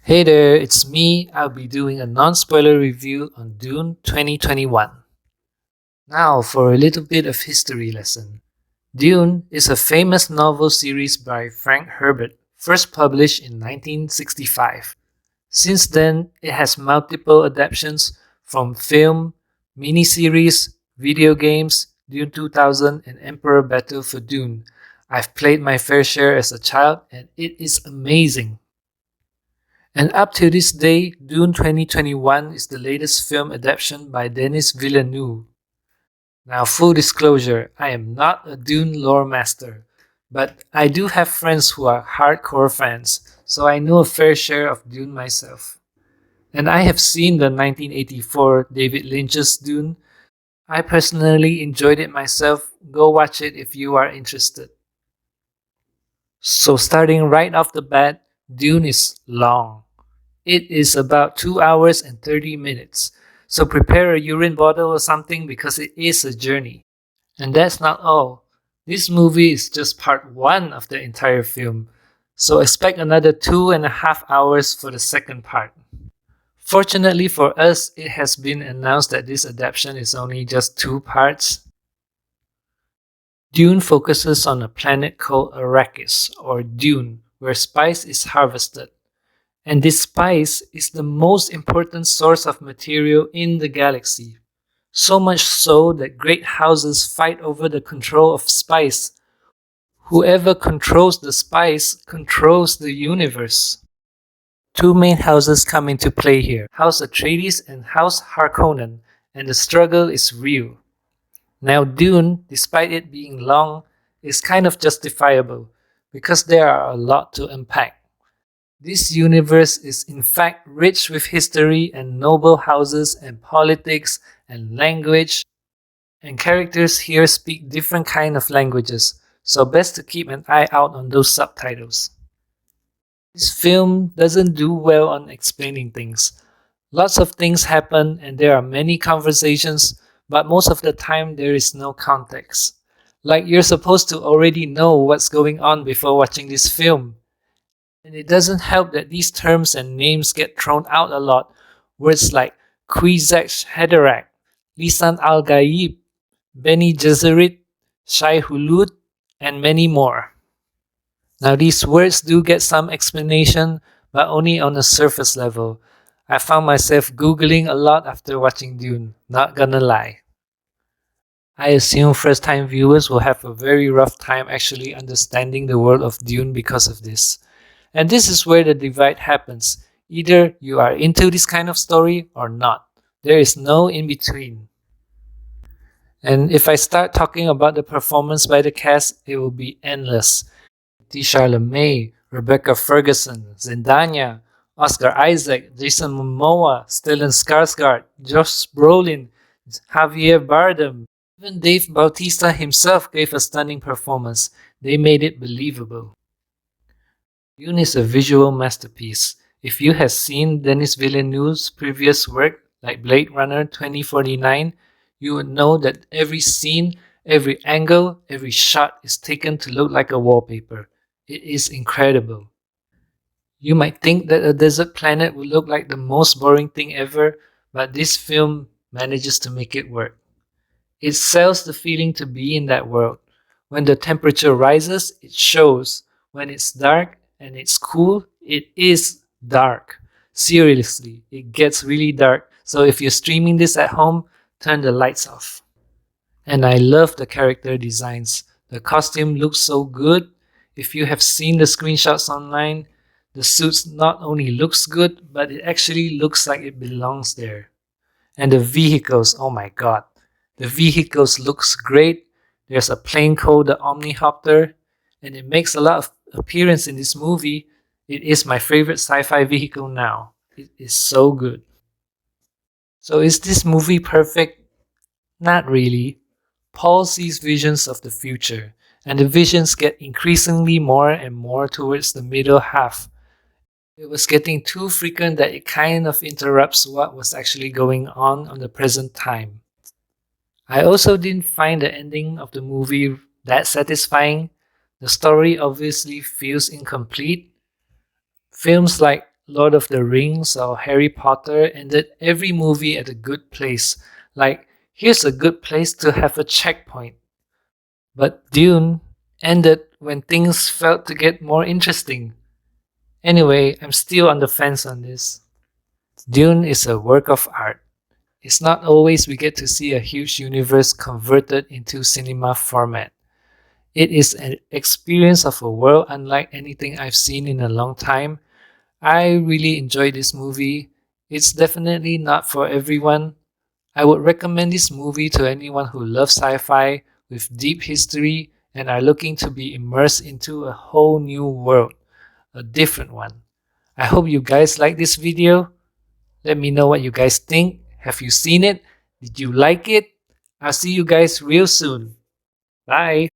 Hey there, it's me. I'll be doing a non spoiler review on Dune 2021. Now, for a little bit of history lesson. Dune is a famous novel series by Frank Herbert, first published in 1965. Since then, it has multiple adaptations from film, miniseries, video games, Dune 2000, and Emperor Battle for Dune. I've played my fair share as a child, and it is amazing. And up to this day, Dune 2021 is the latest film adaptation by Denis Villeneuve. Now, full disclosure, I am not a Dune lore master, but I do have friends who are hardcore fans, so I know a fair share of Dune myself. And I have seen the 1984 David Lynch's Dune. I personally enjoyed it myself. Go watch it if you are interested. So, starting right off the bat, Dune is long. It is about 2 hours and 30 minutes. So prepare a urine bottle or something because it is a journey. And that's not all. This movie is just part one of the entire film. So expect another 2.5 hours for the second part. Fortunately for us, it has been announced that this adaptation is only just 2 parts. Dune focuses on a planet called Arrakis, or Dune, where spice is harvested. And this spice is the most important source of material in the galaxy. So much so that great houses fight over the control of spice. Whoever controls the spice controls the universe. Two main houses come into play here, House Atreides and House Harkonnen, and the struggle is real. Now Dune, despite it being long, is kind of justifiable because there are a lot to unpack. This universe is in fact rich with history and noble houses and politics and language, and characters here speak different kind of languages, so best to keep an eye out on those subtitles. This film doesn't do well on explaining things. Lots of things happen and there are many conversations, but most of the time there is no context. Like you're supposed to already know what's going on before watching this film. And it doesn't help that these terms and names get thrown out a lot. Words like Kwisatz Haderach, Lisan al Gaib, Beni Gesserit, Shai Hulud, and many more. Now, these words do get some explanation, but only on a surface level. I found myself Googling a lot after watching Dune, not gonna lie. I assume first time viewers will have a very rough time actually understanding the world of Dune because of this. And this is where the divide happens. Either you are into this kind of story or not. There is no in between. And if I start talking about the performance by the cast, it will be endless. T. Charlemagne, Rebecca Ferguson, Zendaya, Oscar Isaac, Jason Momoa, Stellan Skarsgård, Josh Brolin, Javier Bardem. Even Dave Bautista himself gave a stunning performance. They made it believable. Dune is a visual masterpiece. If you have seen Denis Villeneuve's previous work, like Blade Runner 2049, you would know that every scene, every angle, every shot is taken to look like a wallpaper. It is incredible. You might think that a desert planet would look like the most boring thing ever, but this film manages to make it work. It sells the feeling to be in that world. When the temperature rises, it shows. When it's dark and it's cool, it is dark. Seriously, it gets really dark. So if you're streaming this at home, turn the lights off. And I love the character designs. The costume looks so good. If you have seen the screenshots online, the suits not only looks good, but it actually looks like it belongs there. And the vehicles, oh my god. The vehicles looks great. There's a plane called the Omnihopter, and it makes a lot of appearance in this movie. It is my favorite sci-fi vehicle now. It is so good. So is this movie perfect? Not really. Paul sees visions of the future, and the visions get increasingly more and more towards the middle half. It was getting too frequent that it kind of interrupts what was actually going on the present time. I also didn't find the ending of the movie that satisfying. The story obviously feels incomplete. Films like Lord of the Rings or Harry Potter ended every movie at a good place. Like, here's a good place to have a checkpoint. But Dune ended when things felt to get more interesting. Anyway, I'm still on the fence on this. Dune is a work of art. It's not always we get to see a huge universe converted into cinema format. It is an experience of a world unlike anything I've seen in a long time. I really enjoyed this movie. It's definitely not for everyone. I would recommend this movie to anyone who loves sci fi with deep history and are looking to be immersed into a whole new world, a different one. I hope you guys like this video. Let me know what you guys think. Have you seen it? Did you like it? I'll see you guys real soon. Bye.